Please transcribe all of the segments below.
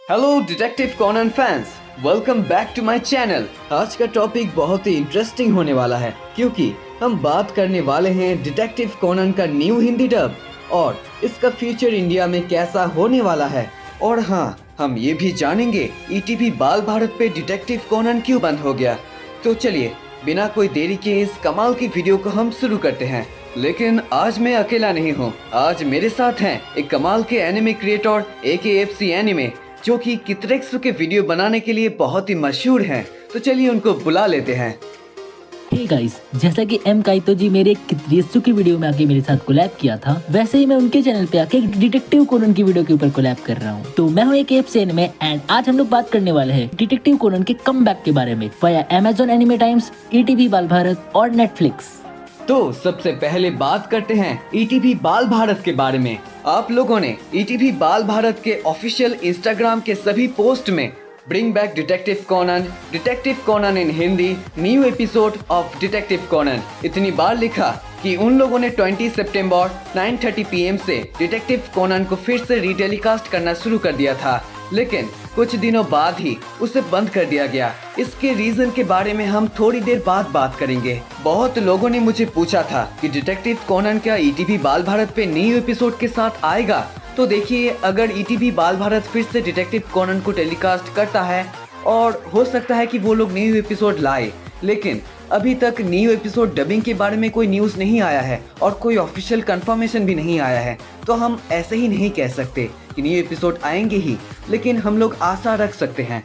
Hello detective Conan fans, welcome back to my channel. आज का topic बहुत ही interesting होने वाला है क्योंकि हम बात करने वाले हैं डिटेक्टिव कॉनन का न्यू हिंदी डब और इसका फ्यूचर इंडिया में कैसा होने वाला है। और हाँ, हम ये भी जानेंगे ईटीवी बाल भारत पे डिटेक्टिव कॉनन क्यों बंद हो गया। तो चलिए बिना कोई देरी के इस कमाल की वीडियो को हम शुरू करते हैं। लेकिन आज मैं अकेला नहीं हूँ, आज मेरे साथ हैं एक कमाल के एनिमे क्रिएटर AKFC एनिमे जो कि कितरेक्सु के वीडियो बनाने के लिए बहुत ही मशहूर हैं। तो चलिए उनको बुला लेते हैं। हे गाइस, जैसा कि एम काइतो जी मेरे कितरेक्सु की वीडियो में आके मेरे साथ कोलैब किया था, वैसे ही मैं उनके चैनल पे आके डिटेक्टिव कोनन की वीडियो के ऊपर कोलैब कर रहा हूँ। तो मैं हूँ AKFC एनिमे एंड आज हम लोग बात करने वाले हैं डिटेक्टिव कोनन के कमबैक के बारे में via Amazon anime times, ETV बाल भारत और नेटफ्लिक्स। तो सबसे पहले बात करते हैं ईटीवी बाल भारत के बारे में। आप लोगों ने ईटीवी बाल भारत के ऑफिशियल इंस्टाग्राम के सभी पोस्ट में bring back detective Conan in Hindi, new episode of detective Conan इतनी बार लिखा कि उन लोगों ने 20 सितंबर 9:30 PM से डिटेक्टिव कॉनन को फिर से रीटेलीकास्ट करना शुरू कर दिया था, लेकिन कुछ दिनों बाद ही उसे बंद कर दिया गया। इसके रीजन के बारे में हम थोड़ी देर बाद बात करेंगे। बहुत लोगों ने मुझे पूछा था कि डिटेक्टिव कॉनन क्या ईटीवी बाल भारत पे न्यू एपिसोड के साथ आएगा। तो देखिए, अगर ईटीवी बाल भारत फिर से डिटेक्टिव कॉनन को टेलीकास्ट करता है और हो सकता है कि वो लोग न्यू एपिसोड लाए, लेकिन अभी तक न्यू एपिसोड डबिंग के बारे में कोई न्यूज़ नहीं आया है और कोई ऑफिशियल कंफर्मेशन भी नहीं आया है। तो हम ऐसे ही नहीं कह सकते कि न्यू एपिसोड आएंगे ही, लेकिन हम लोग आशा रख सकते हैं।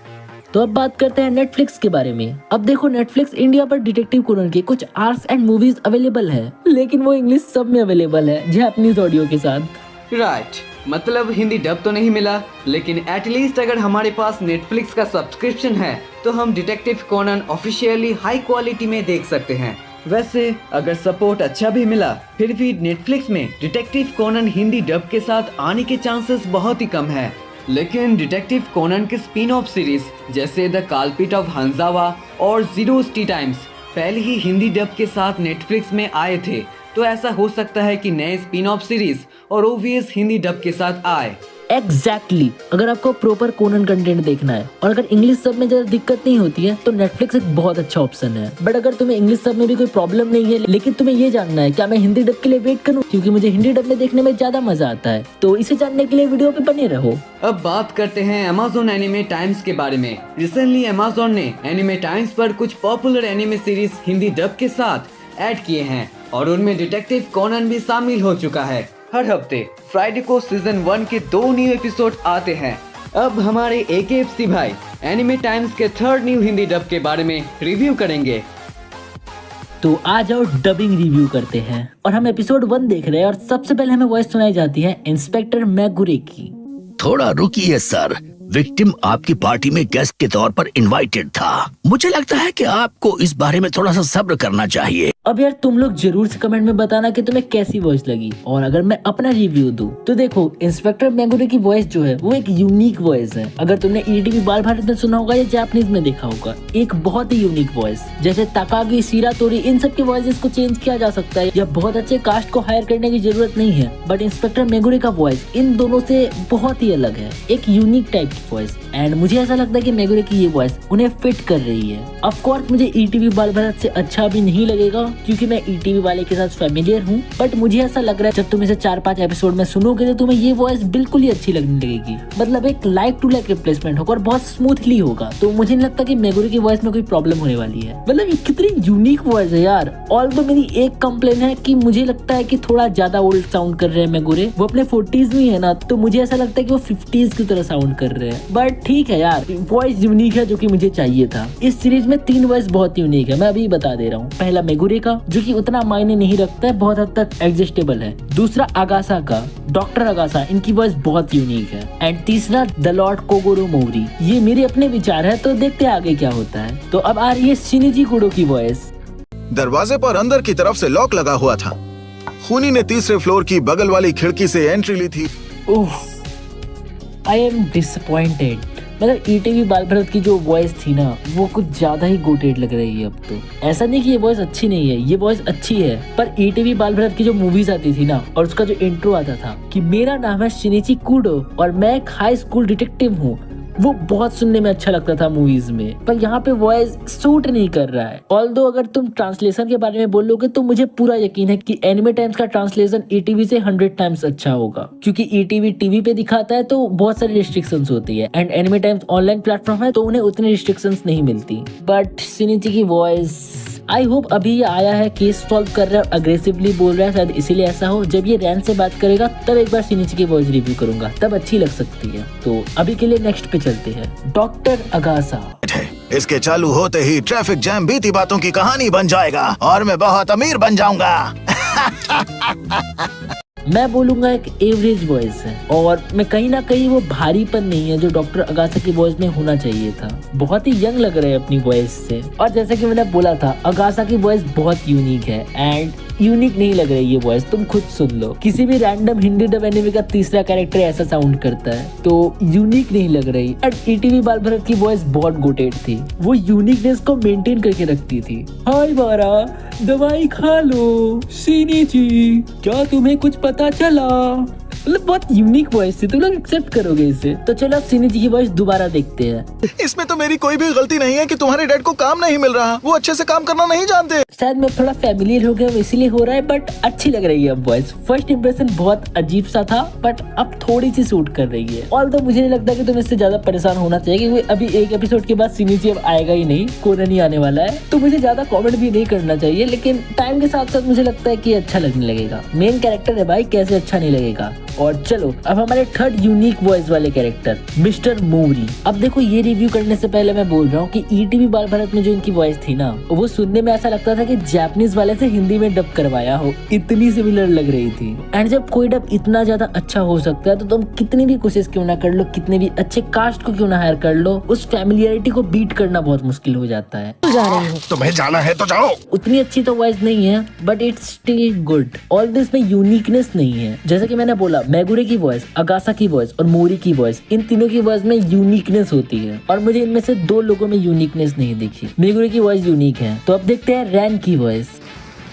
तो अब बात करते हैं नेटफ्लिक्स के बारे में। अब देखो, नेटफ्लिक्स इंडिया पर डिटेक्टिव कोनन के कुछ आर्ट्स एंड मूवीज अवेलेबल है, लेकिन वो इंग्लिश सब में अवेलेबल है, जापानीज ऑडियो के साथ। राइट, मतलब हिंदी डब तो नहीं मिला, लेकिन एटलीस्ट अगर हमारे पास नेटफ्लिक्स का सब्सक्रिप्शन है तो हम detective Conan officially high quality में देख सकते हैं। वैसे अगर सपोर्ट अच्छा भी मिला, फिर भी नेटफ्लिक्स में डिटेक्टिव कॉनन हिंदी डब के साथ आने के चांसेस बहुत ही कम है। लेकिन डिटेक्टिव कॉनन के स्पिन ऑफ सीरीज जैसे द काल्पिट ऑफ हंजावा और जीरो टी टाइम्स पहले ही हिंदी डब के साथ नेटफ्लिक्स में आए थे, तो ऐसा हो सकता है कि नए स्पिन ऑफ सीरीज और OVS हिंदी डब के साथ आए। एग्जैक्टली, अगर आपको प्रॉपर कोनन कंटेंट देखना है और अगर इंग्लिश सब में ज्यादा दिक्कत नहीं होती है तो नेटफ्लिक्स एक बहुत अच्छा ऑप्शन है। बट अगर तुम्हें इंग्लिश सब में भी कोई प्रॉब्लम नहीं है, लेकिन तुम्हें ये जानना है क्या मैं हिंदी डब के लिए वेट करूं, क्योंकि मुझे हिंदी डब में देखने में ज्यादा मजा आता है, तो इसे जानने के लिए वीडियो पे बने रहो। अब बात करते हैं Amazon एनिमे टाइम्स के बारे में। रिसेंटली Amazon ने एनिमे टाइम्स पर कुछ popular anime series Hindi dub के साथ ऐड किए हैं और उनमें डिटेक्टिव कॉनन भी शामिल हो चुका है। हर हफ्ते फ्राइडे को सीजन 1 के 2 न्यू एपिसोड आते हैं। अब हमारे AKFC भाई एनिमे टाइम्स के 3rd न्यू हिंदी डब के बारे में रिव्यू करेंगे। तो आ जाओ डबिंग रिव्यू करते हैं और हम एपिसोड 1 देख रहे हैं और सबसे पहले हमें वॉइस सुनाई जाती है इंस्पेक्टर मैगुरे की। थोड़ा रुकिए सर, विक्टिम आपकी पार्टी में गेस्ट के तौर पर इनवाइटेड था। मुझे लगता है कि आपको इस बारे में थोड़ा सा सब्र करना चाहिए। अब यार तुम लोग जरूर से कमेंट में बताना कि तुम्हें कैसी वॉइस लगी। और अगर मैं अपना रिव्यू दूं तो देखो, इंस्पेक्टर मैगुरे की वॉइस जो है वो एक यूनिक वॉइस है। अगर तुमने ईटीवी बाल भारत में सुना होगा या जापानीज में देखा होगा, एक बहुत ही यूनिक वॉइस। जैसे ताकागी, शिरातोरी, इन सब की वॉइस को चेंज किया जा सकता है या बहुत अच्छे कास्ट को हायर करने की जरूरत नहीं है, बट इंस्पेक्टर मैगुरे का वॉइस इन दोनों से बहुत ही अलग है, एक यूनिक टाइप की वॉइस। एंड मुझे ऐसा लगता है कि मैगुरे की ये वॉइस उन्हें फिट कर रही है। ऑफ कोर्स मुझे ईटीवी बाल भारत से अच्छा भी नहीं लगेगा क्योंकि मैं ईटीवी वाले के साथ फेमिलियर हूँ, बट मुझे ऐसा लग रहा है जब तुम इसे 4-5 एपिसोड में सुनोगे तो तुम्हें ये वॉइस बिल्कुल ही अच्छी लगने लगेगी। मतलब एक लाइक टू लाइक रिप्लेसमेंट होगा और बहुत स्मूथली होगा। तो मुझे नहीं लगता कि मैगुरे की वॉइस में कोई प्रॉब्लम होने वाली है। मतलब ये कितनी यूनिक वॉइस है यार। ऑल्दो मेरी एक कंप्लेन है कि मुझे लगता है कि थोड़ा ज्यादा ओल्ड साउंड कर रहे हैं मैगुरे। वो अपने 40s में है ना, तो मुझे ऐसा लगता है कि वो 50s की तरह साउंड कर रहे हैं। बट ठीक है यार, वॉइस यूनिक है जो कि मुझे चाहिए था। इस सीरीज में 3 वॉइस बहुत यूनिक है, मैं अभी बता दे रहा हूँ। पहला मैगुरे का, जो कि उतना मायने नहीं रखता है, बहुत हद तक एडजस्टेबल है। दूसरा अगासा का, डॉक्टर अगासा, इनकी वॉइस बहुत यूनिक है। एंड तीसरा द लॉर्ड कोगोरो मोरी। ये मेरे अपने विचार है, तो देखते हैं आगे क्या होता है। तो अब आ रही है शिनिजी कुडो की वॉइस। दरवाजे पर अंदर की तरफ से लॉक लगा हुआ था। खूनी ने 3रे फ्लोर की बगल वाली खिड़की से एंट्री ली थी। I am disappointed. मतलब ईटीवी बाल भारत की जो वॉइस थी ना, वो कुछ ज्यादा ही गोटेड लग रही है अब तो। ऐसा नहीं कि ये वॉइस अच्छी नहीं है, ये वॉइस अच्छी है, पर ईटीवी बाल भारत की जो मूवीज आती थी ना, और उसका जो इंट्रो आता था कि मेरा नाम है शिनिची कुडो और मैं एक हाई स्कूल डिटेक्टिव हूँ, वो बहुत सुनने में अच्छा लगता था मूवीज में, पर यहाँ पे वॉइस सूट नहीं कर रहा है। ऑल्दो अगर तुम ट्रांसलेशन के बारे में बोलोगे तो मुझे पूरा यकीन है कि एनिमे टाइम्स का ट्रांसलेशन ईटीवी से 100 टाइम्स अच्छा होगा, क्योंकि ईटीवी टीवी पे दिखाता है तो बहुत सारी रिस्ट्रिक्शंस होती है, and anime times online platform है तो उन्हें उतनी रिस्ट्रिक्शंस नहीं मिलती। बट शिनिची की वॉइस, आई होप अभी ये आया है, केस सॉल्व कर रहा है, अग्रेसिवली बोल रहा है, शायद इसीलिए ऐसा हो। जब ये रैन से बात करेगा तब एक बार शिनिची की वॉइस रिव्यू करूंगा, तब अच्छी लग सकती है। तो अभी के लिए नेक्स्ट पे चलते हैं, डॉक्टर अगासा। इसके चालू होते ही ट्रैफिक जैम बीती बातों की कहानी बन जाएगा और मैं बहुत अमीर बन जाऊंगा। मैं बोलूंगा एक एवरेज वॉइस है, और मैं कहीं ना कहीं वो भारीपन नहीं है जो डॉक्टर अगासा की वॉइस में होना चाहिए था। बहुत ही यंग लग रहा है अपनी वॉइस से, और जैसे कि मैंने बोला था अगासा की वॉइस बहुत यूनिक है, एंड यूनिक नहीं लग रही ये वॉइस, तुम खुद सुन लो। किसी भी रैंडम हिंदी डब एनिमे का तीसरा कैरेक्टर ऐसा साउंड करता है, तो यूनिक नहीं लग रही। एंड ईटीवी बाल भरत की वॉइस बहुत गोटेड थी, वो यूनिकनेस को मेंटेन करके रखती थी। हाय बारा, दवाई खा लो। शिनिची, क्या तुम्हें कुछ पता चला? मतलब बहुत यूनिक वॉइस थी, तुम लोग एक्सेप्ट करोगे इसे। तो चलो अब शिनिची की वॉइस दोबारा देखते हैं। इसमें तो मेरी कोई भी गलती नहीं है कि तुम्हारे डैड को काम नहीं मिल रहा, वो अच्छे से काम करना नहीं जानते। शायद मैं थोड़ा फैमिलियर हो गया हूँ इसीलिए हो रहा है, बट अच्छी लग रही है अब वॉइस। फर्स्ट इंप्रेशन बहुत अजीब सा था, बट अब थोड़ी सी सूट कर रही है। ऑल्दो मुझे नहीं लगता कि तुम्हें इससे ज्यादा परेशान होना चाहिए, क्योंकि अभी एक एपिसोड के बाद शिनिची अब आएगा ही नहीं, कोनन ही आने वाला है, तो मुझे ज्यादा कॉमेंट भी नहीं करना चाहिए। लेकिन टाइम के साथ साथ मुझे लगता है कि अच्छा लगने लगेगा। मेन कैरेक्टर है भाई, कैसे अच्छा नहीं लगेगा। और चलो अब हमारे थर्ड यूनिक वॉइस वाले कैरेक्टर मिस्टर मोरी। अब देखो, ये रिव्यू करने से पहले मैं बोल रहा हूँ कि ईटीवी बाल भारत में जो इनकी वॉइस थी ना, वो सुनने में ऐसा लगता था कि जापानीज वाले से हिंदी में डब करवाया हो, इतनी सिमिलर लग रही थी। एंड जब कोई डब इतना ज्यादा अच्छा हो सकता है तो तुम कितनी भी कोशिश क्यों ना कर लो, कितने भी अच्छे कास्ट को क्यों ना हायर कर लो, उस फैमिलियरिटी को बीट करना बहुत मुश्किल हो जाता है। तो जा रही हो, तुम्हें जाना है तो जाओ। उतनी अच्छी तो वॉइस नहीं है, but it's still good. All this में यूनिकनेस नहीं है। जैसे कि मैंने बोला, मैगुरे की वॉइस, अगासा की वॉइस और मोरी की वॉइस, इन तीनों की वॉइस में यूनिकनेस होती है, और मुझे इनमें से दो लोगों में यूनिकनेस नहीं दिखी। मैगुरे की वॉइस यूनिक है। तो अब देखते हैं रैन की वॉइस।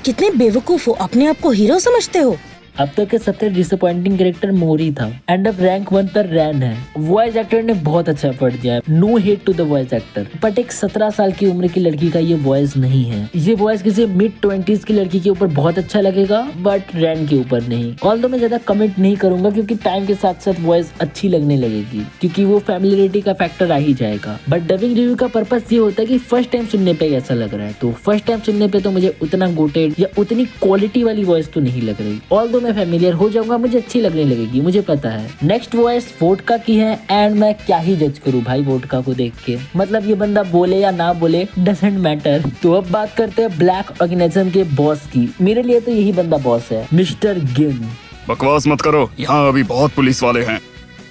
कितने बेवकूफ हो, अपने आप को हीरो समझते हो। अब तक के सबसे डिसअपॉइंटिंग कैरेक्टर मोरी था, एंड अब रैंक 1 पर रैन है। वॉइस एक्टर ने बहुत अच्छा एफर्ट दिया है, no hate to the voice actor, but एक 17 साल की उम्र की लड़की का ये वॉइस नहीं है। ये वॉइस किसी मिड 20s की लड़की के ऊपर बहुत अच्छा लगेगा, बट रैन के ऊपर नहीं। ऑल्दो मैं ज्यादा कमेंट नहीं करूंगा, क्योंकि टाइम के साथ साथ वॉइस अच्छी लगने लगेगी, क्योंकि वो फैमिलियरिटी का फैक्टर आ ही जाएगा। बट डबिंग रिव्यू का पर्पस ये होता है कि फर्स्ट टाइम सुनने पे कैसा लग रहा है, तो फर्स्ट टाइम सुनने पे तो मुझे उतना गोटेड या उतनी क्वालिटी वाली वॉइस तो नहीं लग रही। ऑल्दो मैं फैमिलियर हो जाऊंगा, मुझे अच्छी लगने लगेगी, मुझे पता है। नेक्स्ट वॉइस वोडका की है, एंड मैं क्या ही जज करूं भाई वोडका को देख के, मतलब ये बंदा बोले या ना बोले डजंट मैटर। तो अब बात करते हैं ब्लैक ऑर्गेनाइजेशन के बॉस की। मेरे लिए तो यही बंदा बॉस है, मिस्टर गिन। बकवास मत करो, यहाँ अभी बहुत पुलिस वाले हैं।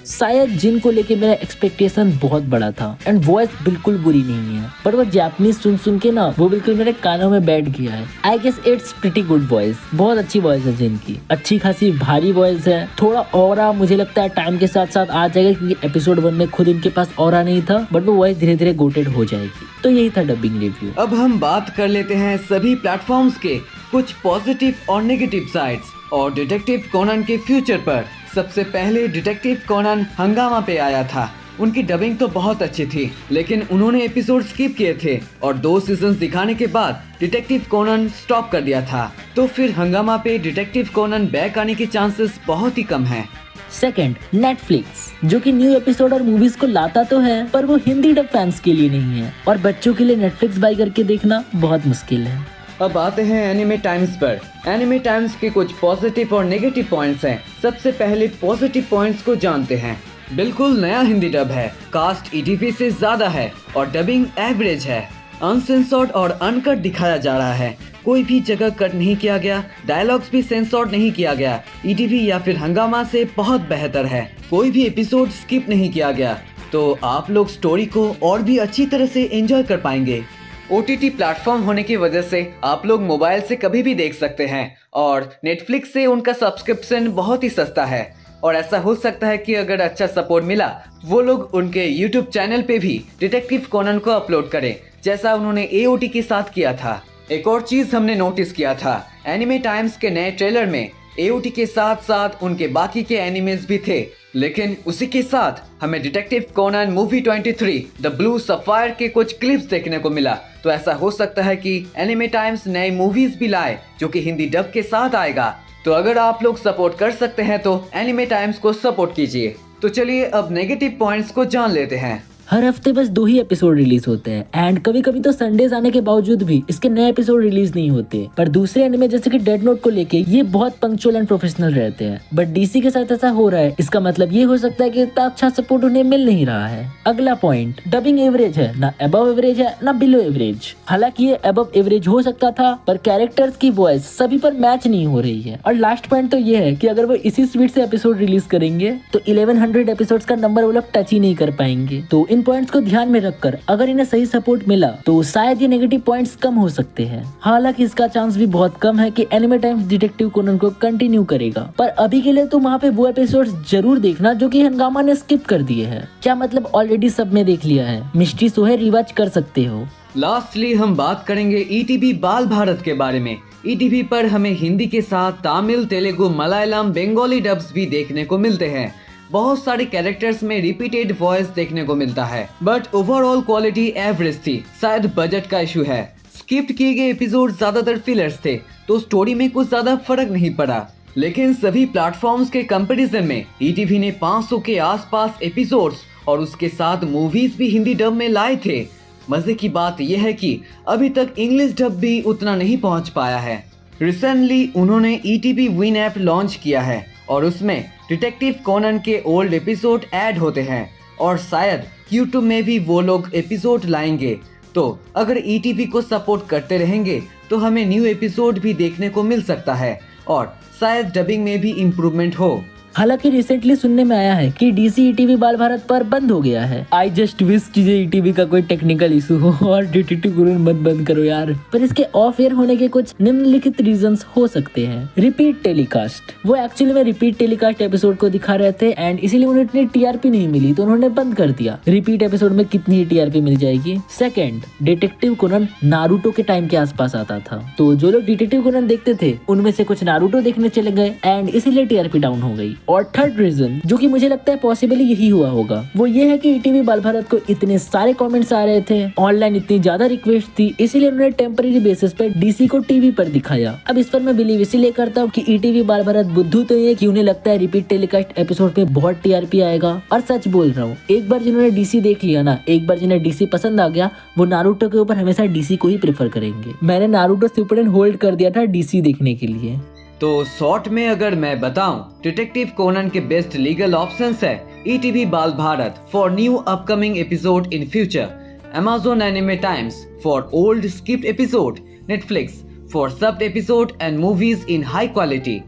शायद जिन को लेके मेरा एक्सपेक्टेशन बहुत बड़ा था, एंड वॉइस बिल्कुल बुरी नहीं है, पर वो जापानीज सुन सुन के ना वो बिल्कुल मेरे कानों में बैठ गया है। I guess it's pretty good voice, बहुत अच्छी वॉइस है जिन की, अच्छी खासी भारी वॉइस है। थोड़ा ऑरा मुझे लगता है टाइम के साथ साथ आ जाएगा, क्योंकि एपिसोड 1 में खुद इनके पास ऑरा नहीं था, बट वो वॉइस धीरे धीरे गोटेड हो जाएगी। तो यही था डबिंग रिव्यू। अब हम बात कर लेते हैं सभी प्लेटफॉर्म्स के कुछ पॉजिटिव और नेगेटिव साइड्स और डिटेक्टिव कोनन के फ्यूचर पर। सबसे पहले डिटेक्टिव कोनन हंगामा पे आया था। उनकी डबिंग तो बहुत अच्छी थी, लेकिन उन्होंने एपिसोड स्किप किए थे और 2 सीजन्स दिखाने के बाद डिटेक्टिव कोनन स्टॉप कर दिया था। तो फिर हंगामा पे डिटेक्टिव कोनन बैक आने के चांसेस बहुत ही कम हैं। सेकंड, नेटफ्लिक्स, जो कि न्यू एपिसोड और मूवीज को लाता तो है, पर वो हिंदी डब फैंस के लिए नहीं है, और बच्चों के लिए नेटफ्लिक्स बाय करके देखना बहुत मुश्किल है। अब आते हैं एनिमे टाइम्स पर। एनिमे टाइम्स के कुछ पॉजिटिव और नेगेटिव पॉइंट्स हैं। सबसे पहले पॉजिटिव पॉइंट्स को जानते हैं। बिल्कुल नया हिंदी डब है, कास्ट ईटीवी से ज्यादा है और डबिंग एवरेज है। अनसेंसर्ड और अनकट दिखाया जा रहा है, कोई भी जगह कट नहीं किया गया, डायलॉग्स भी सेंसर्ड नहीं किया गया। ईटीवी या फिर हंगामा से बहुत बेहतर है, कोई भी एपिसोड स्किप नहीं किया गया, तो आप लोग स्टोरी को और भी अच्छी तरह से एंजॉय कर पाएंगे। OTT प्लेटफॉर्म होने की वजह से आप लोग मोबाइल से कभी भी देख सकते हैं, और नेटफ्लिक्स से उनका सब्सक्रिप्शन बहुत ही सस्ता है। और ऐसा हो सकता है कि अगर अच्छा सपोर्ट मिला, वो लोग उनके YouTube चैनल पे भी डिटेक्टिव कोनन को अपलोड करें, जैसा उन्होंने AOT के साथ किया था। एक और चीज हमने नोटिस किया था, एनिमे टाइम्स के नए ट्रेलर में AOT के साथ साथ उनके बाकी के एनिमेज भी थे। लेकिन उसी के साथ हमें detective Conan movie 23 the blue sapphire के कुछ क्लिप्स देखने को मिला। तो ऐसा हो सकता है कि एनिमे टाइम्स नए मूवीज भी लाए जो कि हिंदी डब के साथ आएगा। तो अगर आप लोग सपोर्ट कर सकते हैं तो एनिमे टाइम्स को सपोर्ट कीजिए। तो चलिए अब नेगेटिव पॉइंट्स को जान लेते हैं। हर हफ्ते बस 2 ही एपिसोड रिलीज होते हैं एंड कभी कभी तो संडेज आने के बावजूद भी इसके नए एपिसोड रिलीज नहीं होते। पर दूसरे एनिमे जैसे कि डेथ नोट को लेके ये बहुत पंक्चुअल एंड प्रोफेशनल रहते हैं। बट डीसी के साथ ऐसा हो रहा है, इसका मतलब ये हो सकता है कि इतना अच्छा सपोर्ट उन्हें मिल नहीं रहा है। अगला पॉइंट, डबिंग एवरेज है, ना अबव एवरेज है ना बिलो एवरेज। हालांकि ये अबव एवरेज हो सकता था पर कैरेक्टर्स की वॉइस सभी पर मैच नहीं हो रही है। और लास्ट पॉइंट तो ये है कि अगर वो इसी स्पीड से एपिसोड रिलीज करेंगे तो 1100 एपिसोड का नंबर वो लोग टच ही नहीं कर पाएंगे। तो इन पॉइंट्स को ध्यान में रखकर अगर इन्हें सही सपोर्ट मिला तो शायद ये नेगेटिव पॉइंट्स कम हो सकते हैं। हालांकि इसका चांस भी बहुत कम है कि एनिमे टाइम्स डिटेक्टिव कोनन को कंटिन्यू करेगा। पर अभी के लिए तो वहाँ पे वो एपिसोड्स जरूर देखना जो कि हंगामा ने स्किप कर दिए हैं। क्या मतलब ऑलरेडी सब में देख लिया है, मिस्ट्री शो है, रिवॉच कर सकते हो। लास्टली हम बात करेंगे ईटीवी बाल भारत के बारे में। ईटीवी पर हमें हिंदी के साथ तमिल, तेलुगु, मलयालम, बंगाली डब्स भी देखने को मिलते हैं। बहुत सारे कैरेक्टर्स में रिपीटेड वॉइस देखने को मिलता है बट ओवरऑल क्वालिटी एवरेज थी। शायद बजट का इशू है। स्किप्ट किए गए एपिसोड ज्यादातर फिलर्स थे तो स्टोरी में कुछ ज्यादा फर्क नहीं पड़ा। लेकिन सभी प्लेटफॉर्म्स के कंपैरिजन में ईटीवी ने 500 के आसपास एपिसोड्स और उसके साथ मूवीज भी हिंदी डब में लाए थे। मजे की बात यह है कि अभी तक इंग्लिश डब भी उतना नहीं पहुंच पाया है। रिसेंटली उन्होंने ईटीवी विन ऐप लॉन्च किया है और उसमें डिटेक्टिव कोनन के ओल्ड एपिसोड ऐड होते हैं और शायद यूट्यूब में भी वो लोग एपिसोड लाएंगे। तो अगर ईटीवी को सपोर्ट करते रहेंगे तो हमें न्यू एपिसोड भी देखने को मिल सकता है और शायद डबिंग में भी इम्प्रूवमेंट हो। हालांकि रिसेंटली सुनने में आया है कि डीसी ईटीवी बाल भारत पर बंद हो गया है। आई जस्ट विश कि ईटीवी का कोई टेक्निकल इशू हो और डिटेक्टिव कोनन मत बंद करो यार। पर इसके ऑफ एयर होने के कुछ निम्नलिखित रीजंस हो सकते हैं। रिपीट टेलीकास्ट, वो एक्चुअली में रिपीट टेलीकास्ट एपिसोड को दिखा रहे थे एंड इसीलिए उन्हें इतनी टीआरपी नहीं मिली तो उन्होंने बंद कर दिया। रिपीट एपिसोड में कितनी ही टीआरपी मिल जाएगी। सेकेंड, डिटेक्टिव कोनन नारुतो के टाइम के आसपास आता था तो जो लोग डिटेक्टिव कोनन देखते थे उनमें से कुछ नारुतो देखने चले गए एंड इसीलिए टीआरपी डाउन हो गई। और थर्ड रीजन जो कि मुझे लगता है पॉसिबली यही हुआ होगा वो ये है कि ईटीवी बाल भारत को इतने सारे कमेंट्स आ रहे थे, ऑनलाइन इतनी ज्यादा रिक्वेस्ट थी, इसीलिए उन्होंने टेम्परेरी बेसिस पे डीसी को टीवी पर दिखाया। अब इस पर मैं बिलीव इसीलिए करता हूँ कि ईटीवी बाल भारत बुद्धू तो ये कि उन्हें लगता है रिपीट टेलीकास्ट एपिसोड पे बहुत टीआरपी आएगा। और सच बोल रहा हूँ, एक बार जिन्होंने डीसी देख लिया ना, एक बार जिन्हें डीसी पसंद आ गया वो नारुतो के ऊपर हमेशा डीसी को ही प्रेफर करेंगे। मैंने नारुतो सुपर होल्ड कर दिया था डीसी देखने के लिए। तो शॉर्ट में अगर मैं बताऊं, डिटेक्टिव कोनन के बेस्ट लीगल ऑप्शंस है ईटीवी बाल Bharat for new upcoming episode in future, Amazon Anime Times for old skipped episode, Netflix for subbed episode and movies in high quality।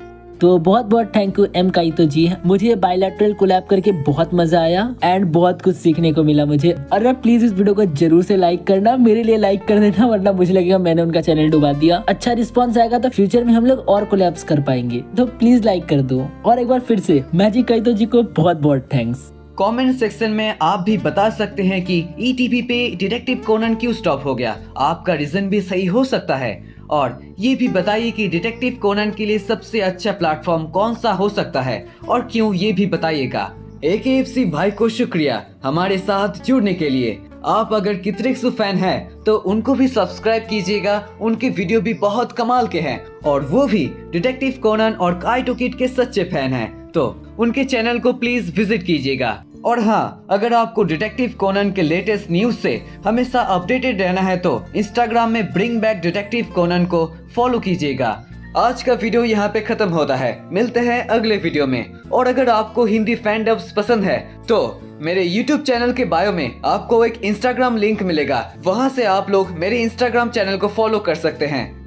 तो बहुत बहुत थैंक यू एम काइतो जी, मुझे bilateral collab करके बहुत मजा आया एंड बहुत कुछ सीखने को मिला मुझे। और अब प्लीज इस वीडियो को जरूर से लाइक करना, मेरे लिए लाइक कर देना वरना मुझे लगेगा मैंने उनका चैनल डुबा दिया। अच्छा रिस्पॉन्स आएगा तो फ्यूचर में हम लोग और कोलैब्स कर पाएंगे, तो प्लीज लाइक कर दो। और एक बार फिर से मैजिक काइतो जी को बहुत बहुत थैंक्स। कमेंट सेक्शन में आप भी बता सकते हैं कि ईटीवी पे डिटेक्टिव कोनन क्यों स्टॉप हो गया। आपका रीजन भी सही हो सकता है और ये भी बताइए कि डिटेक्टिव कोनन के लिए सबसे अच्छा प्लेटफॉर्म कौन सा हो सकता है और क्यों, ये भी बताइएगा। AKFC भाई को शुक्रिया हमारे साथ जुड़ने के लिए। आप अगर कित्रिक्सु फैन हैं तो उनको भी सब्सक्राइब कीजिएगा, उनके वीडियो भी बहुत कमाल के हैं और वो भी डिटेक्टिव कोनन और काइटो किड के सच्चे फैन हैं, तो उनके चैनल को प्लीज विजिट कीजिएगा। और हाँ, अगर आपको डिटेक्टिव कोनन के लेटेस्ट न्यूज से हमेशा अपडेटेड रहना है तो इंस्टाग्राम में ब्रिंग बैक डिटेक्टिव कोनन को फॉलो कीजिएगा। आज का वीडियो यहाँ पे खत्म होता है, मिलते हैं अगले वीडियो में। और अगर आपको हिंदी फैन डब्स पसंद है तो मेरे YouTube चैनल के बायो में आपको एक इंस्टाग्राम लिंक मिलेगा, वहाँ से आप लोग मेरे इंस्टाग्राम चैनल को फॉलो कर सकते हैं।